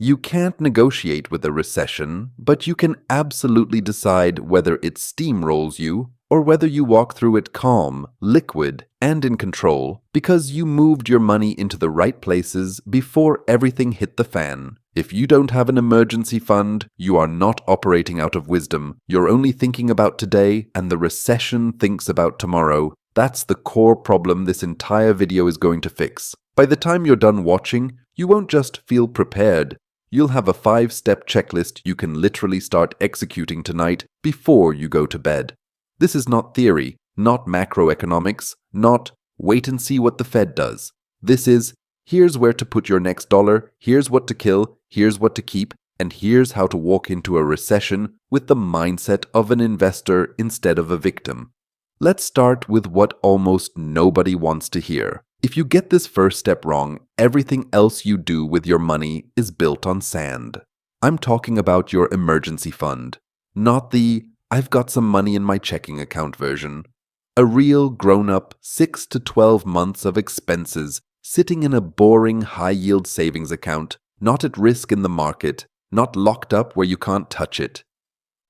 You can't negotiate with a recession, but you can absolutely decide whether it steamrolls you or whether you walk through it calm, liquid, and in control because you moved your money into the right places before everything hit the fan. If you don't have an emergency fund, you are not operating out of wisdom. You're only thinking about today, and the recession thinks about tomorrow. That's the core problem this entire video is going to fix. By the time you're done watching, you won't just feel prepared. You'll have a 5-step checklist you can literally start executing tonight before you go to bed. This is not theory, not macroeconomics, not wait and see what the Fed does. This is, here's where to put your next dollar, here's what to kill, here's what to keep, and here's how to walk into a recession with the mindset of an investor instead of a victim. Let's start with what almost nobody wants to hear. If you get this first step wrong, everything else you do with your money is built on sand. I'm talking about your emergency fund, not the I've got some money in my checking account version. A real grown-up 6 to 12 months of expenses sitting in a boring high-yield savings account, not at risk in the market, not locked up where you can't touch it.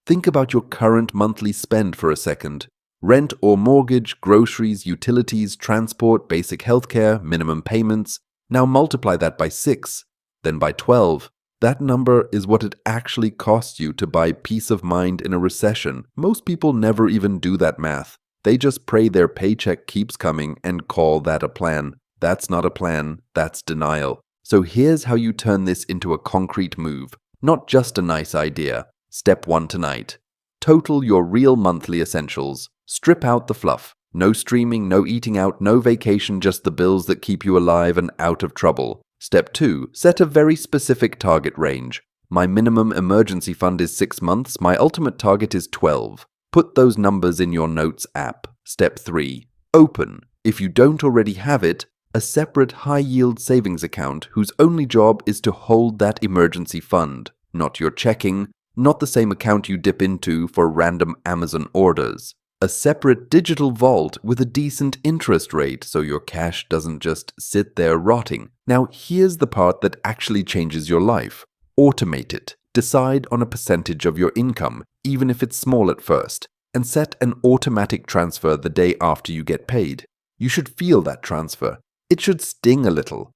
Think about your current monthly spend for a second. Rent or mortgage, groceries, utilities, transport, basic healthcare, minimum payments. Now multiply that by 6, then by 12. That number is what it actually costs you to buy peace of mind in a recession. Most people never even do that math. They just pray their paycheck keeps coming and call that a plan. That's not a plan, that's denial. So here's how you turn this into a concrete move, not just a nice idea. Step 1 tonight. Total your real monthly essentials. Strip out the fluff. No streaming, no eating out, no vacation, just the bills that keep you alive and out of trouble. Step 2. Set a very specific target range. My minimum emergency fund is 6 months, my ultimate target is 12. Put those numbers in your notes app. Step 3. Open, if you don't already have it, a separate high-yield savings account whose only job is to hold that emergency fund, not your checking, not the same account you dip into for random Amazon orders. A separate digital vault with a decent interest rate so your cash doesn't just sit there rotting. Now here's the part that actually changes your life. Automate it. Decide on a percentage of your income, even if it's small at first, and set an automatic transfer the day after you get paid. You should feel that transfer. It should sting a little.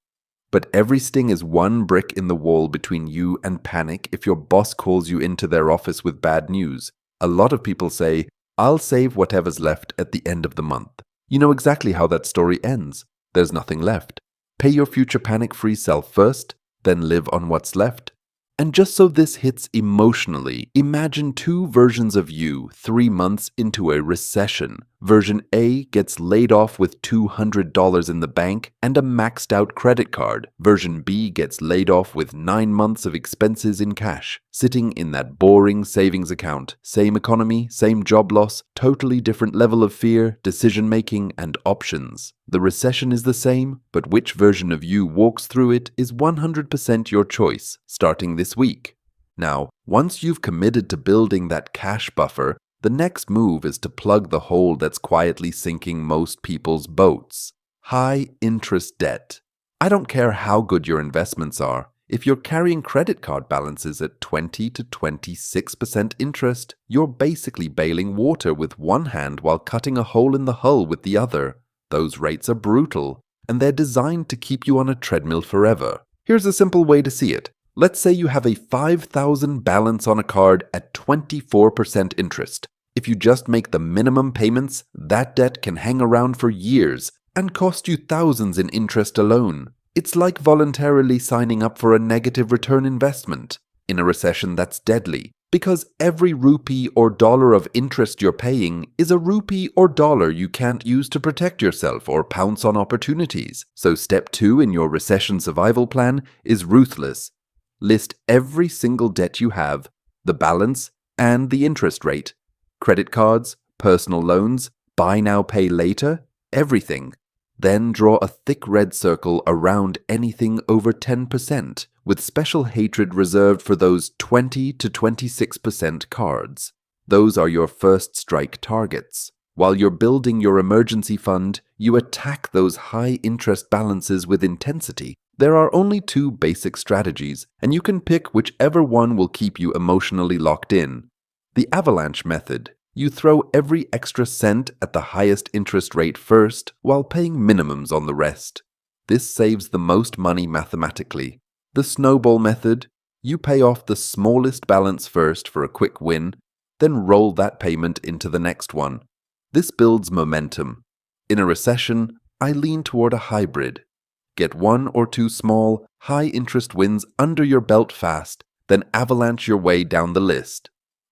But every sting is one brick in the wall between you and panic if your boss calls you into their office with bad news. A lot of people say, I'll save whatever's left at the end of the month. You know exactly how that story ends. There's nothing left. Pay your future panic-free self first, then live on what's left. And just so this hits emotionally, imagine 2 versions of you 3 months into a recession. Version A gets laid off with $200 in the bank and a maxed out credit card. Version B gets laid off with 9 months of expenses in cash, sitting in that boring savings account. Same economy, same job loss, totally different level of fear, decision-making, and options. The recession is the same, but which version of you walks through it is 100% your choice, starting this week. Now, once you've committed to building that cash buffer, the next move is to plug the hole that's quietly sinking most people's boats. High interest debt. I don't care how good your investments are. If you're carrying credit card balances at 20 to 26% interest, you're basically bailing water with one hand while cutting a hole in the hull with the other. Those rates are brutal, and they're designed to keep you on a treadmill forever. Here's a simple way to see it. Let's say you have a $5,000 balance on a card at 24% interest. If you just make the minimum payments, that debt can hang around for years and cost you thousands in interest alone. It's like voluntarily signing up for a negative return investment. In a recession, that's deadly, because every rupee or dollar of interest you're paying is a rupee or dollar you can't use to protect yourself or pounce on opportunities. So step 2 in your recession survival plan is ruthless. List every single debt you have, the balance, and the interest rate. Credit cards, personal loans, buy now, pay later, everything. Then draw a thick red circle around anything over 10%, with special hatred reserved for those 20 to 26% cards. Those are your first strike targets. While you're building your emergency fund, you attack those high interest balances with intensity. There are only two basic strategies, and you can pick whichever one will keep you emotionally locked in. The avalanche method. You throw every extra cent at the highest interest rate first, while paying minimums on the rest. This saves the most money mathematically. The snowball method. You pay off the smallest balance first for a quick win, then roll that payment into the next one. This builds momentum. In a recession, I lean toward a hybrid. Get one or two small, high-interest wins under your belt fast, then avalanche your way down the list.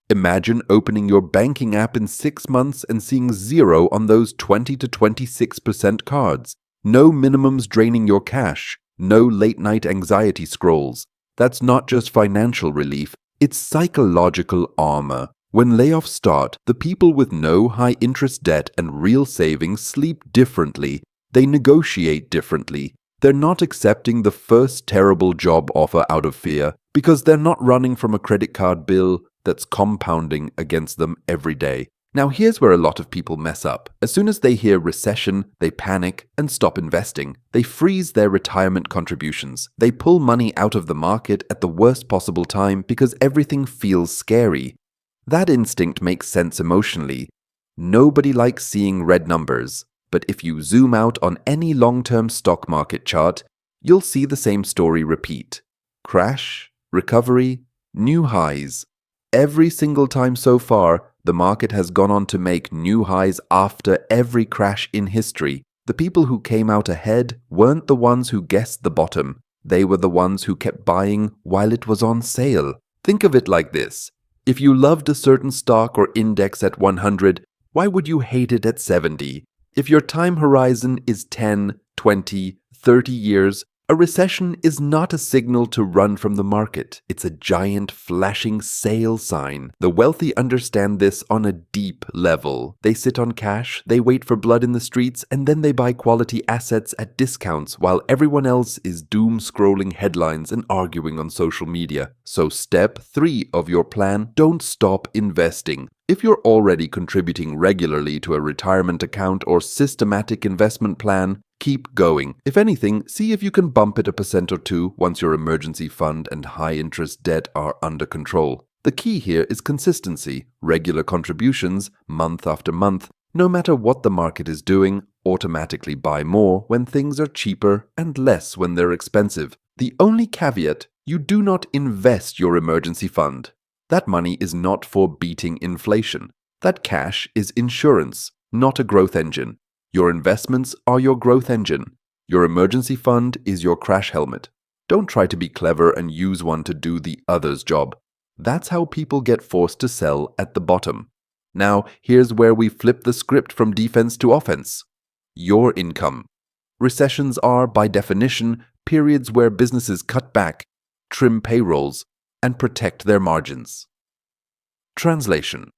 Imagine opening your banking app in 6 months and seeing 0 on those 20 to 26% cards. No minimums draining your cash, no late-night anxiety scrolls. That's not just financial relief, it's psychological armor. When layoffs start, the people with no high-interest debt and real savings sleep differently. They negotiate differently. They're not accepting the first terrible job offer out of fear because they're not running from a credit card bill that's compounding against them every day. Now here's where a lot of people mess up. As soon as they hear recession, they panic and stop investing. They freeze their retirement contributions. They pull money out of the market at the worst possible time because everything feels scary. That instinct makes sense emotionally. Nobody likes seeing red numbers. But if you zoom out on any long-term stock market chart, you'll see the same story repeat. Crash, recovery, new highs. Every single time so far, the market has gone on to make new highs after every crash in history. The people who came out ahead weren't the ones who guessed the bottom. They were the ones who kept buying while it was on sale. Think of it like this. If you loved a certain stock or index at 100, why would you hate it at 70? If your time horizon is 10, 20, 30 years, a recession is not a signal to run from the market. It's a giant flashing sale sign. The wealthy understand this on a deep level. They sit on cash, they wait for blood in the streets, and then they buy quality assets at discounts while everyone else is doom-scrolling headlines and arguing on social media. So step 3 of your plan, don't stop investing. If you're already contributing regularly to a retirement account or systematic investment plan, keep going. If anything, see if you can bump it 1% or 2 once your emergency fund and high-interest debt are under control. The key here is consistency, regular contributions, month after month. No matter what the market is doing, automatically buy more when things are cheaper and less when they're expensive. The only caveat, you do not invest your emergency fund. That money is not for beating inflation. That cash is insurance, not a growth engine. Your investments are your growth engine. Your emergency fund is your crash helmet. Don't try to be clever and use one to do the other's job. That's how people get forced to sell at the bottom. Now, here's where we flip the script from defense to offense. Your income. Recessions are, by definition, periods where businesses cut back, trim payrolls, and protect their margins. Translation.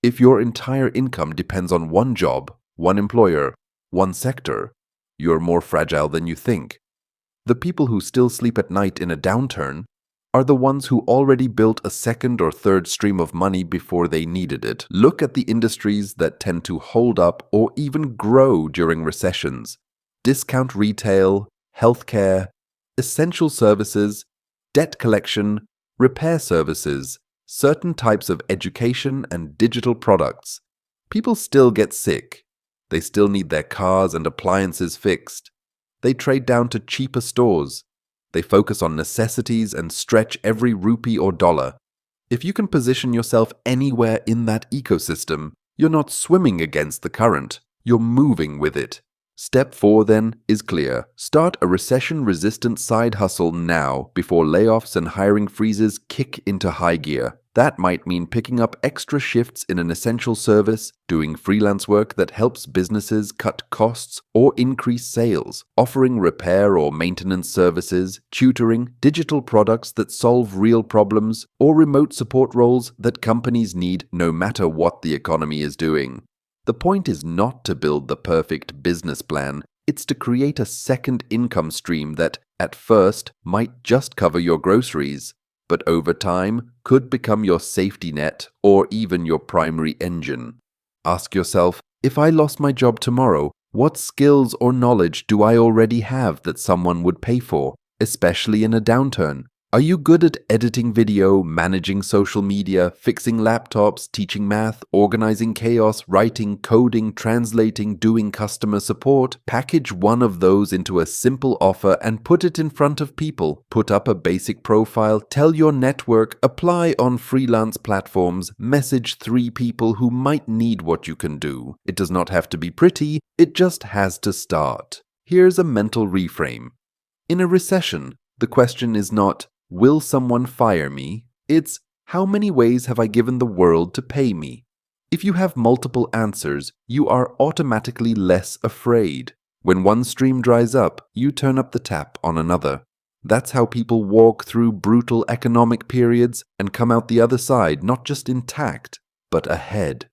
If your entire income depends on one job, one employer, one sector, you're more fragile than you think. The people who still sleep at night in a downturn are the ones who already built a second or third stream of money before they needed it. Look at the industries that tend to hold up or even grow during recessions. Discount retail, healthcare, essential services, debt collection, repair services, certain types of education and digital products. People still get sick. They still need their cars and appliances fixed. They trade down to cheaper stores. They focus on necessities and stretch every rupee or dollar. If you can position yourself anywhere in that ecosystem, you're not swimming against the current, you're moving with it. Step 4 then is clear. Start a recession-resistant side hustle now before layoffs and hiring freezes kick into high gear. That might mean picking up extra shifts in an essential service, doing freelance work that helps businesses cut costs or increase sales, offering repair or maintenance services, tutoring, digital products that solve real problems, or remote support roles that companies need no matter what the economy is doing. The point is not to build the perfect business plan, it's to create a second income stream that, at first, might just cover your groceries, but over time could become your safety net or even your primary engine. Ask yourself, if I lost my job tomorrow, what skills or knowledge do I already have that someone would pay for? especially in a downturn. Are you good at editing video, managing social media, fixing laptops, teaching math, organizing chaos, writing, coding, translating, doing customer support? Package one of those into a simple offer and put it in front of people. Put up a basic profile, tell your network, apply on freelance platforms, message 3 people who might need what you can do. It does not have to be pretty, it just has to start. Here's a mental reframe. In a recession, the question is not, will someone fire me? It's, how many ways have I given the world to pay me? If you have multiple answers, you are automatically less afraid. When one stream dries up, you turn up the tap on another. That's how people walk through brutal economic periods and come out the other side not just intact, but ahead.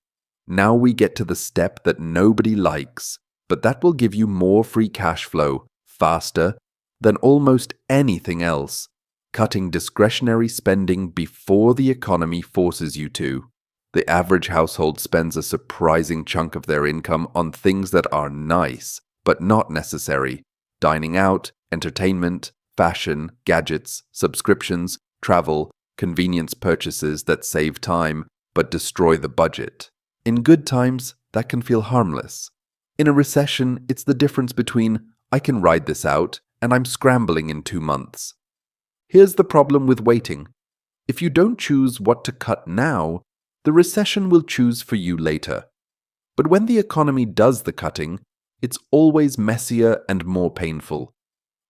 Now we get to the step that nobody likes, but that will give you more free cash flow, faster, than almost anything else. Cutting discretionary spending before the economy forces you to. The average household spends a surprising chunk of their income on things that are nice, but not necessary. Dining out, entertainment, fashion, gadgets, subscriptions, travel, convenience purchases that save time, but destroy the budget. In good times, that can feel harmless. In a recession, it's the difference between, I can ride this out, and I'm scrambling in 2 months. Here's the problem with waiting. If you don't choose what to cut now, the recession will choose for you later. But when the economy does the cutting, it's always messier and more painful.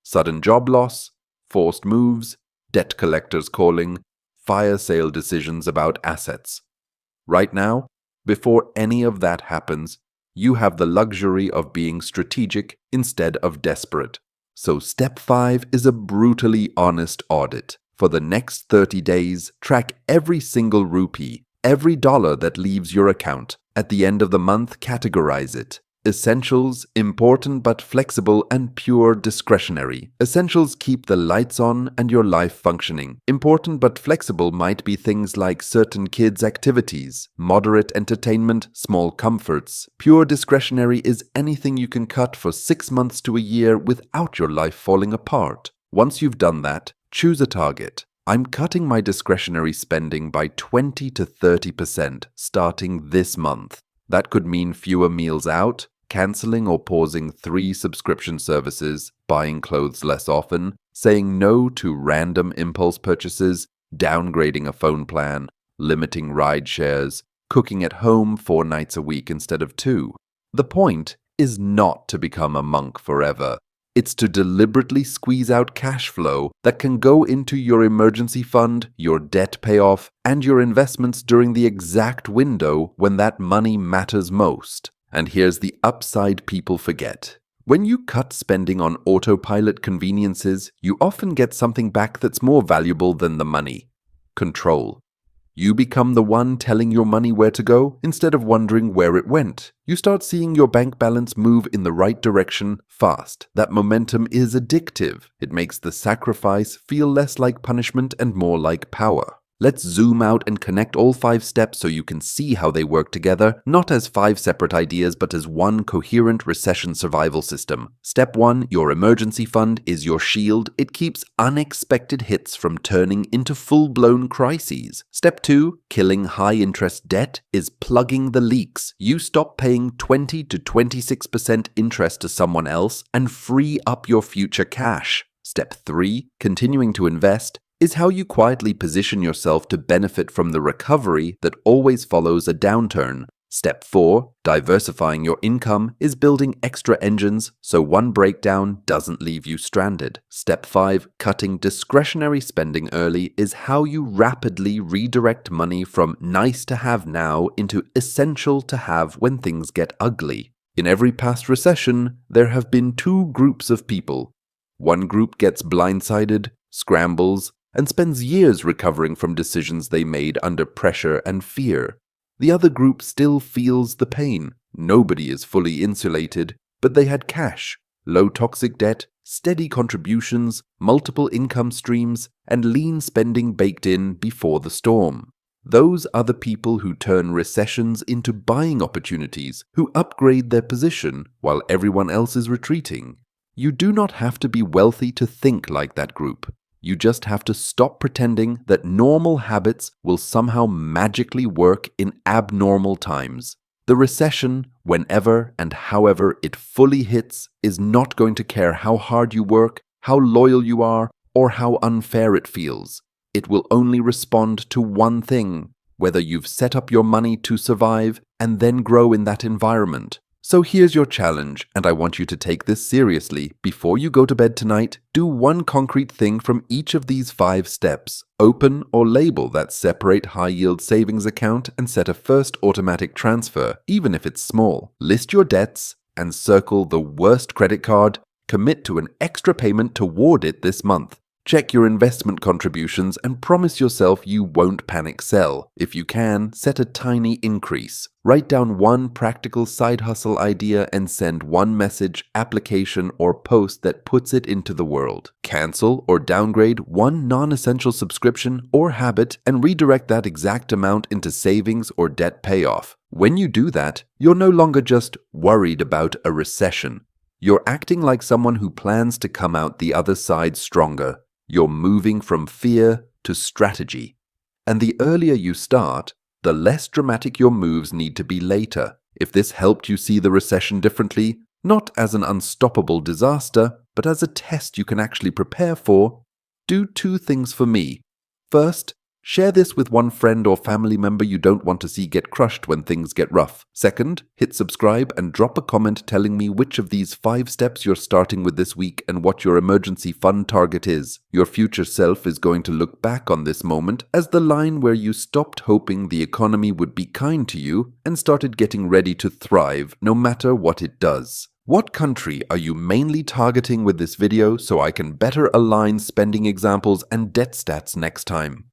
Sudden job loss, forced moves, debt collectors calling, fire sale decisions about assets. Right now, before any of that happens, you have the luxury of being strategic instead of desperate. So step 5 is a brutally honest audit. For the next 30 days, track every single rupee, every dollar that leaves your account. At the end of the month, categorize it. Essentials, important but flexible, and pure discretionary. Essentials keep the lights on and your life functioning. Important but flexible might be things like certain kids' activities, moderate entertainment, small comforts. Pure discretionary is anything you can cut for 6 months to a year without your life falling apart. Once you've done that, choose a target. I'm cutting my discretionary spending by 20 to 30% starting this month. That could mean fewer meals out, canceling or pausing 3 subscription services, buying clothes less often, saying no to random impulse purchases, downgrading a phone plan, limiting ride shares, cooking at home 4 nights a week instead of 2. The point is not to become a monk forever. It's to deliberately squeeze out cash flow that can go into your emergency fund, your debt payoff, and your investments during the exact window when that money matters most. And here's the upside people forget. When you cut spending on autopilot conveniences, you often get something back that's more valuable than the money. Control. You become the one telling your money where to go instead of wondering where it went. You start seeing your bank balance move in the right direction fast. That momentum is addictive. It makes the sacrifice feel less like punishment and more like power. Let's zoom out and connect all 5 steps so you can see how they work together, not as 5 separate ideas, but as one coherent recession survival system. Step 1, your emergency fund is your shield. It keeps unexpected hits from turning into full-blown crises. Step 2, killing high-interest debt is plugging the leaks. You stop paying 20 to 26% interest to someone else and free up your future cash. Step 3, continuing to invest, is how you quietly position yourself to benefit from the recovery that always follows a downturn. Step 4, diversifying your income, is building extra engines so one breakdown doesn't leave you stranded. Step 5, cutting discretionary spending early, is how you rapidly redirect money from nice to have now into essential to have when things get ugly. In every past recession, there have been 2 groups of people. One group gets blindsided, scrambles, and spends years recovering from decisions they made under pressure and fear. The other group still feels the pain. Nobody is fully insulated, but they had cash, low toxic debt, steady contributions, multiple income streams, and lean spending baked in before the storm. Those are the people who turn recessions into buying opportunities, who upgrade their position while everyone else is retreating. You do not have to be wealthy to think like that group. You just have to stop pretending that normal habits will somehow magically work in abnormal times. The recession, whenever and however it fully hits, is not going to care how hard you work, how loyal you are, or how unfair it feels. It will only respond to one thing: whether you've set up your money to survive and then grow in that environment. So here's your challenge, and I want you to take this seriously. Before you go to bed tonight, do one concrete thing from each of these 5 steps. Open or label that separate high-yield savings account and set a first automatic transfer, even if it's small. List your debts and circle the worst credit card. Commit to an extra payment toward it this month. Check your investment contributions and promise yourself you won't panic sell. If you can, set a tiny increase. Write down one practical side hustle idea and send one message, application, or post that puts it into the world. Cancel or downgrade one non-essential subscription or habit and redirect that exact amount into savings or debt payoff. When you do that, you're no longer just worried about a recession. You're acting like someone who plans to come out the other side stronger. You're moving from fear to strategy. And the earlier you start, the less dramatic your moves need to be later. If this helped you see the recession differently, not as an unstoppable disaster, but as a test you can actually prepare for, do 2 things for me. First, share this with one friend or family member you don't want to see get crushed when things get rough. Second, hit subscribe and drop a comment telling me which of these 5 steps you're starting with this week and what your emergency fund target is. Your future self is going to look back on this moment as the line where you stopped hoping the economy would be kind to you and started getting ready to thrive no matter what it does. What country are you mainly targeting with this video so I can better align spending examples and debt stats next time?